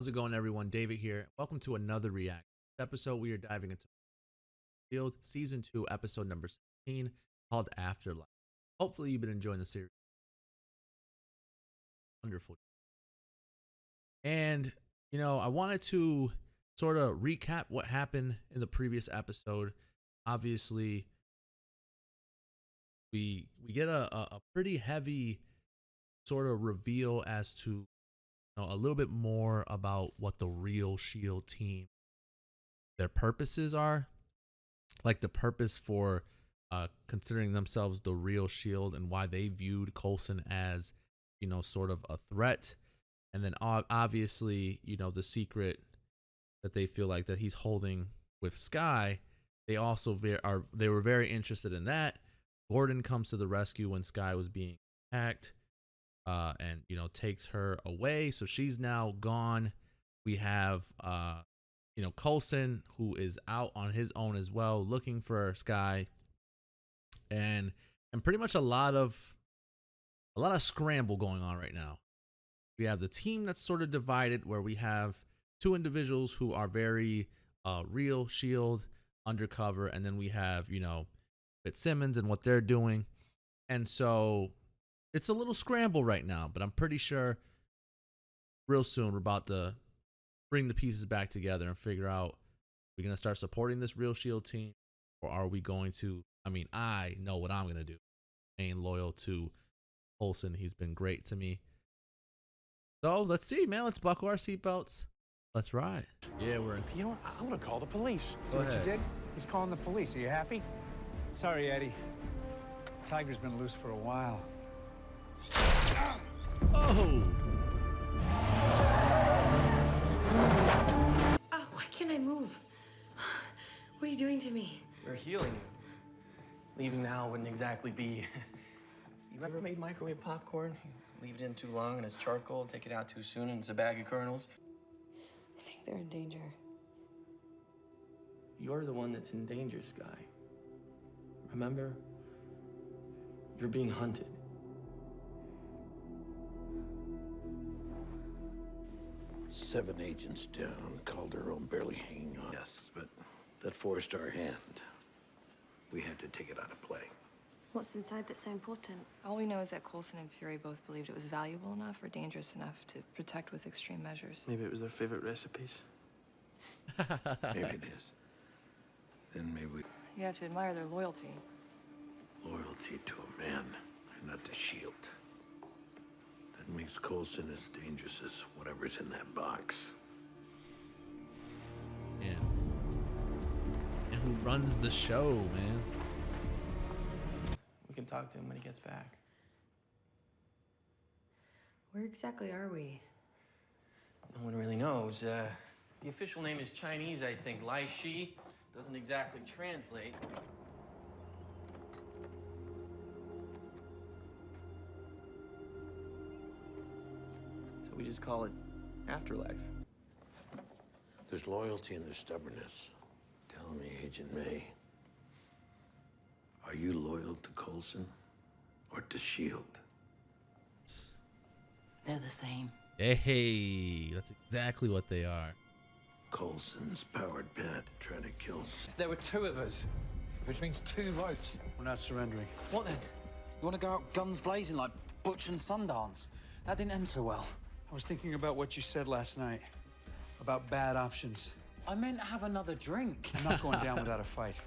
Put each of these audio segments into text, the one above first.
How's it going, everyone? David here. Welcome to another react episode. We are diving into Field Season 2, episode number 16, called Afterlife. Hopefully, you've been enjoying the series. Wonderful. And, I wanted to sort of recap what happened in the previous episode. Obviously, we get a pretty heavy sort of reveal as to a little bit more about what the real Shield team, their purposes are, like the purpose for considering themselves the real Shield and why they viewed Coulson as, sort of a threat. And then obviously, the secret that they feel like that he's holding with Skye. They also they were very interested in that. Gordon comes to the rescue when Skye was being attacked. And takes her away, so she's now gone. We have Coulson, who is out on his own as well, looking for Skye, and pretty much a lot of scramble going on right now. We have the team that's sort of divided, where we have two individuals who are very real Shield undercover, and then we have Fitzsimmons and what they're doing, and so it's a little scramble right now, but I'm pretty sure real soon we're about to bring the pieces back together and figure out, we're going to start supporting this real Shield team, or are we going to, I know what I'm going to do. Remain loyal to Coulson. He's been great to me. So let's see, man. Let's buckle our seatbelts. Let's ride. Yeah, we're in. You know what? I'm going to call the police. See what you did? He's calling the police. Are you happy? Sorry, Eddie. Tiger's been loose for a while. Oh! Oh, why can't I move? What are you doing to me? We're healing you. Leaving now wouldn't exactly be... You ever made microwave popcorn? You leave it in too long and it's charcoal, take it out too soon and it's a bag of kernels. I think they're in danger. You're the one that's in danger, Skye. Remember? You're being hunted. Seven agents down, Calderon barely hanging on. Yes, but that forced our hand. We had to take it out of play. What's inside that's so important? All we know is that Coulson and Fury both believed it was valuable enough or dangerous enough to protect with extreme measures. Maybe it was their favorite recipes. Maybe it is. Then maybe we... You have to admire their loyalty. Loyalty to a man and not the Shield. That makes Coulson as dangerous as whatever's in that box. Yeah. And who runs the show, man? We can talk to him when he gets back. Where exactly are we? No one really knows. The official name is Chinese, I think. Lai Shi doesn't exactly translate. So we just call it Afterlife. There's loyalty and there's stubbornness. Tell me, Agent May, are you loyal to Coulson or to Shield? They're the same. Hey, that's exactly what they are. Coulson's powered Pat trying to kill... There were two of us, which means two votes. We're not surrendering. What then? You want to go out guns blazing like Butch and Sundance? That didn't end so well. I was thinking about what you said last night, about bad options. I meant have another drink. I'm not going down without a fight.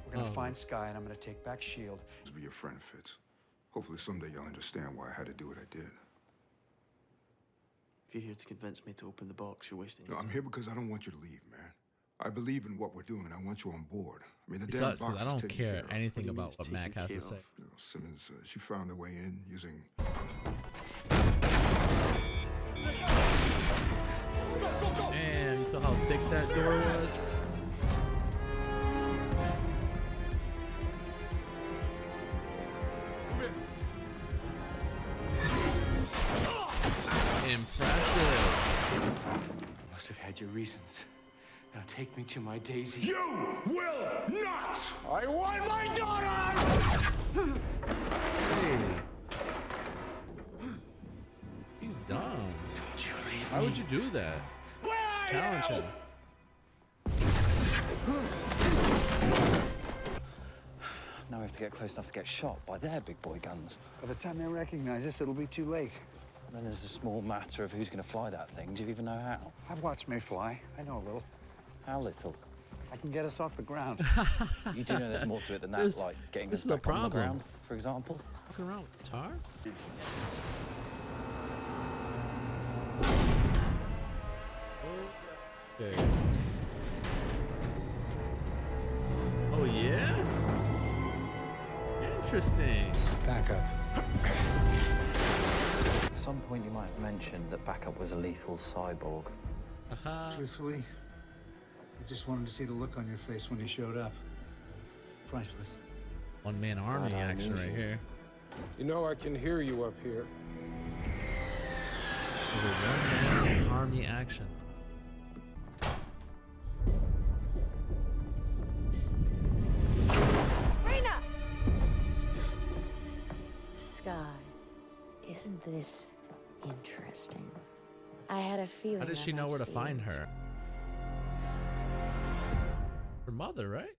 We're gonna find Skye, and I'm gonna take back Shield. To be your friend, Fitz. Hopefully someday you'll understand why I had to do what I did. If you're here to convince me to open the box, you're wasting No, your time. I'm here because I don't want you to leave, man. I believe in what we're doing, and I want you on board. I mean, the It damn sucks box because I is don't taken care care of. anything What do you mean about it's what Mac taken has to care say. of? You know, Simmons, she found her way in using... Man, you saw how thick that door was? Impressive. Must have had your reasons. Now take me to my Daisy. You will not! I want my daughter! Hey. He's dumb. Don't you leave Why me. would you do that? challenge him. Now we have to get close enough to get shot by their big boy guns. By the time they recognize us, it'll be too late. And then there's a small matter of who's going to fly that thing. Do you even know how? I've watched May fly. I know a little. How little? I can get us off the ground. You do know there's more to it than that, This- like getting this us is a back on the problem. ground, for example. Fucking around with tar? Okay. Oh yeah? Interesting. Back up. At some point you might have mentioned that Backup was a lethal cyborg. Truthfully, I just wanted to see the look on your face when you showed up. Priceless. One man army Not action right unusual. here. You know I can hear you up here. One man army action. Raina! Sky, isn't this interesting? I had a feeling. How does she I know might where to see find it. her? Her mother, right?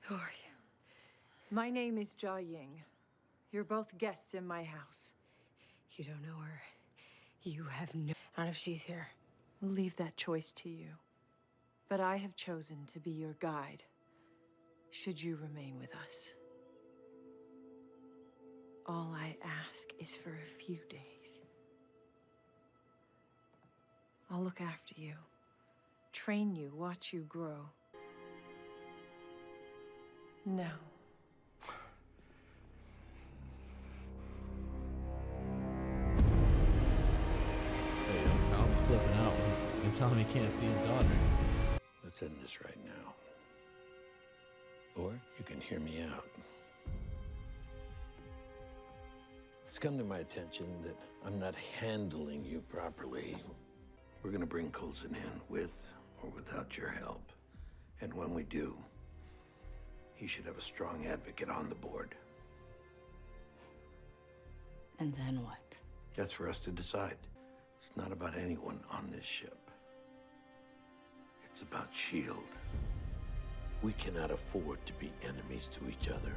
Who are you? My name is Jia Ying. You're both guests in my house. You don't know her. You have no. Not if she's here. We'll leave that choice to you. But I have chosen to be your guide, should you remain with us. All I ask is for a few days. I'll look after you, train you, watch you grow. No. Hey, yo, I'll be flipping out and telling him he can't see his daughter. Let's end this right now. Or you can hear me out. It's come to my attention that I'm not handling you properly. We're gonna bring Coulson in with or without your help. And when we do, he should have a strong advocate on the board. And then what? That's for us to decide. It's not about anyone on this ship. It's about S.H.I.E.L.D. We cannot afford to be enemies to each other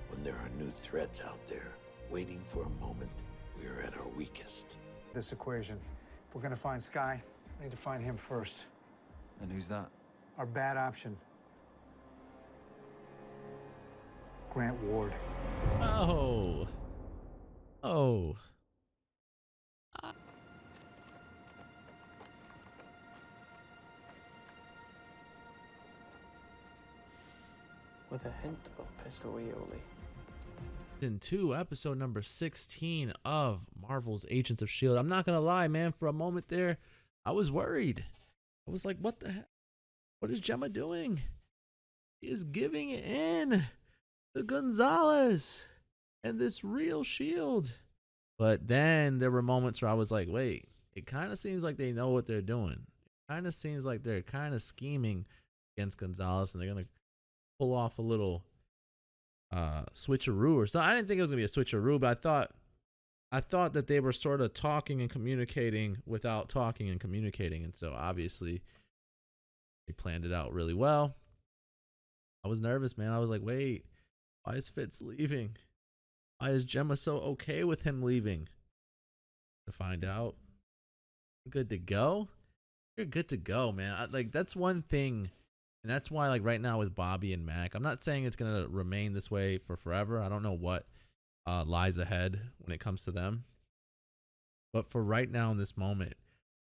when there are new threats out there. Waiting for a moment, we are at our weakest. This equation. If we're gonna find Sky, we need to find him first. And who's that? Our bad option. Grant Ward. Oh. Oh. With a hint of pesto aioli. Season 2, episode number 16 of Marvel's Agents of S.H.I.E.L.D. I'm not gonna lie, man, for a moment there, I was worried. I was like, what the heck? What is Gemma doing? She is giving in to Gonzalez and this real S.H.I.E.L.D. But then there were moments where I was like, wait, it kind of seems like they know what they're doing. It kind of seems like they're kind of scheming against Gonzalez and they're gonna pull off a little switcheroo or something. I didn't think it was gonna be a switcheroo, but I thought that they were sort of talking and communicating without talking and communicating, and so obviously they planned it out really well. I was nervous, man. I was like, wait, why is Fitz leaving? Why is Gemma so okay with him leaving? To find out, you're good to go. You're good to go, man. Like that's one thing. And that's why, like right now with Bobby and Mac, I'm not saying it's going to remain this way for forever. I don't know what lies ahead when it comes to them. But for right now in this moment,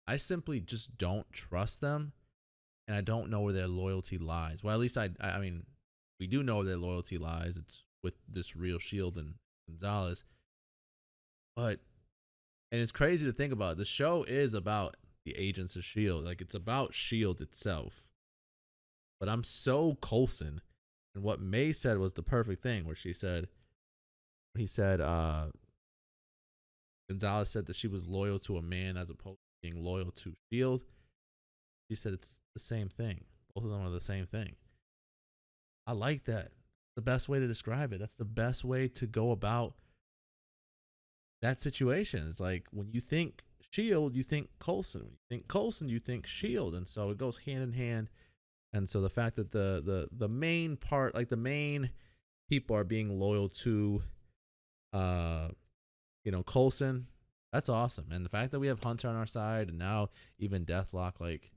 I simply just don't trust them. And I don't know where their loyalty lies. Well, at least I mean, we do know where their loyalty lies. It's with this real S.H.I.E.L.D. and Gonzalez. But, and it's crazy to think about. The show is about the agents of S.H.I.E.L.D. Like it's about S.H.I.E.L.D. itself. But I'm so Coulson, and what May said was the perfect thing, where he said, Gonzalez said that she was loyal to a man as opposed to being loyal to S.H.I.E.L.D. She said it's the same thing. Both of them are the same thing. I like that. The best way to describe it. That's the best way to go about that situation. It's like when you think Shield, you think Coulson. When you think Coulson, you think Shield, and so it goes hand in hand. And so the fact that the main part, like the main people, are being loyal to, Coulson, that's awesome. And the fact that we have Hunter on our side, and now even Deathlock, like,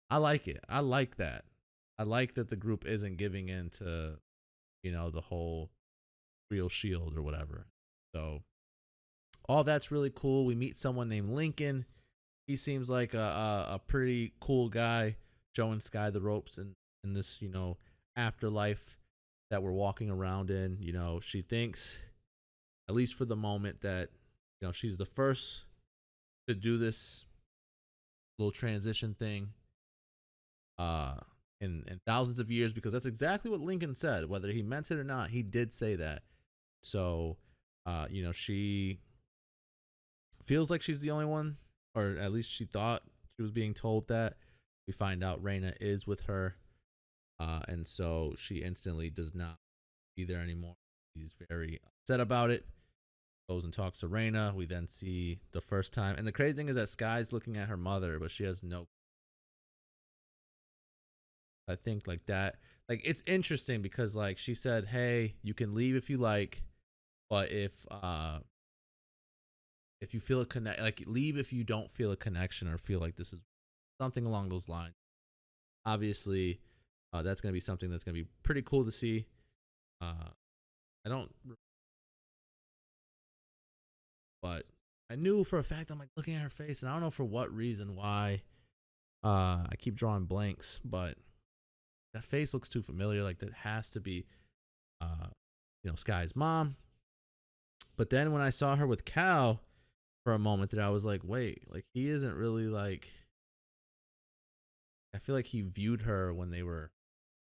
I like it. I like that. I like that the group isn't giving in to, the whole real Shield or whatever. So all that's really cool. We meet someone named Lincoln. He seems like a pretty cool guy, showing Sky the ropes in this, afterlife that we're walking around in. She thinks, at least for the moment, that, she's the first to do this little transition thing in thousands of years, because that's exactly what Lincoln said. Whether he meant it or not, he did say that. So, she feels like she's the only one, or at least she thought she was being told that. We find out Reyna is with her, and so she instantly does not be there anymore. He's very upset about it. Goes and talks to Reyna. We then see the first time, and the crazy thing is that Sky's looking at her mother, but she has no. I think like that, like it's interesting because like she said, "Hey, you can leave if you like, but if you feel a connect, like leave if you don't feel a connection or feel like this is something along those lines." Obviously, that's gonna be something that's gonna be pretty cool to see. I don't, but I knew for a fact. I'm like looking at her face, and I don't know for what reason why. I keep drawing blanks, but that face looks too familiar. Like that has to be, Sky's mom. But then when I saw her with Cal for a moment, that I was like, wait, like he isn't really like. I feel like he viewed her when they were,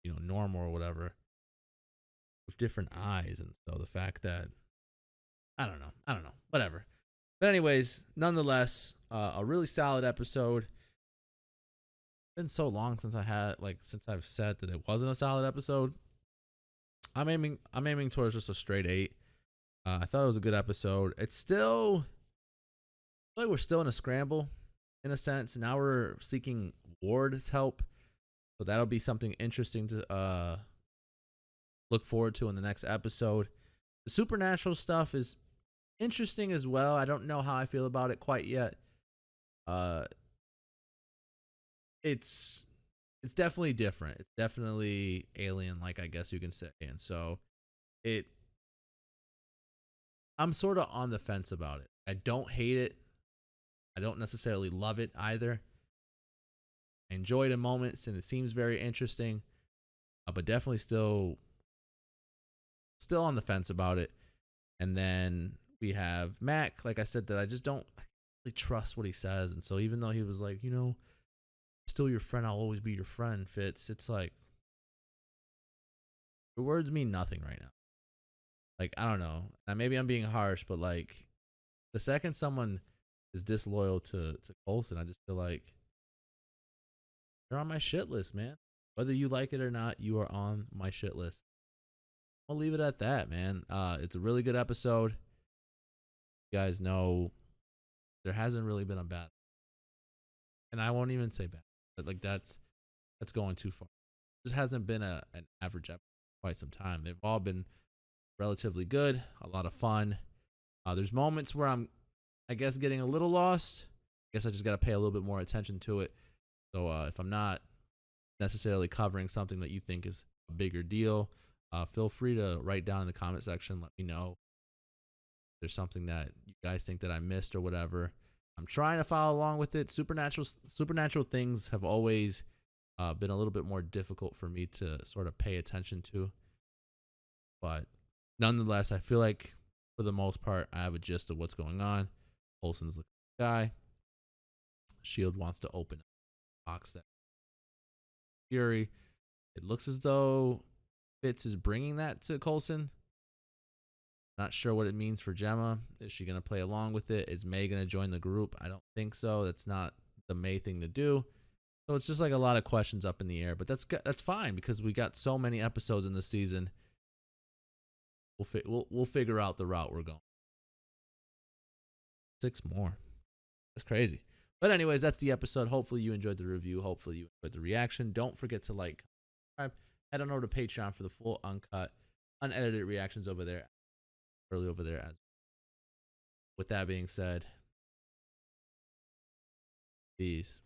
normal or whatever, with different eyes, and so the fact that I don't know, whatever. But anyways, nonetheless, a really solid episode. It's been so long since I've said that it wasn't a solid episode. I'm aiming towards just a straight 8. I thought it was a good episode. It's still, I feel like we're still in a scramble in a sense. Now we're seeking Ward's help, so that'll be something interesting to look forward to in the next episode. The supernatural stuff is interesting as well. I don't know how I feel about it quite yet. It's definitely different. It's definitely alien, like I guess you can say. And so I'm sort of on the fence about it. I don't hate it. I don't necessarily love it either. I enjoy it in moments, and it seems very interesting, but definitely still on the fence about it. And then we have Mac, like I said, that I just don't really trust what he says. And so even though he was like, still your friend, I'll always be your friend, Fitz, it's like the words mean nothing right now. Like, I don't know. Now, maybe I'm being harsh, but like the second someone is disloyal to Coulson, I just feel like they're on my shit list, man. Whether you like it or not, you are on my shit list. I'll leave it at that, man. It's a really good episode. You guys know there hasn't really been a bad, and I won't even say bad, but like that's going too far. This hasn't been an average episode for quite some time. They've all been relatively good, a lot of fun. There's moments where I'm, I guess, getting a little lost. I guess I just got to pay a little bit more attention to it. So if I'm not necessarily covering something that you think is a bigger deal, feel free to write down in the comment section. Let me know if there's something that you guys think that I missed or whatever. I'm trying to follow along with it. Supernatural things have always been a little bit more difficult for me to sort of pay attention to. But nonetheless, I feel like for the most part, I have a gist of what's going on. Coulson's the guy. Shield wants to open a box that Fury. It looks as though Fitz is bringing that to Coulson. Not sure what it means for Gemma. Is she going to play along with it? Is May going to join the group? I don't think so. That's not the May thing to do. So it's just like a lot of questions up in the air. But that's fine because we got so many episodes in this season. We'll figure out the route we're going. 6 more. That's crazy. But anyways, that's the episode. Hopefully you enjoyed the review. Hopefully you enjoyed the reaction. Don't forget to like, subscribe. Head on over to Patreon for the full uncut, unedited reactions over there. Early over there. With that being said, peace.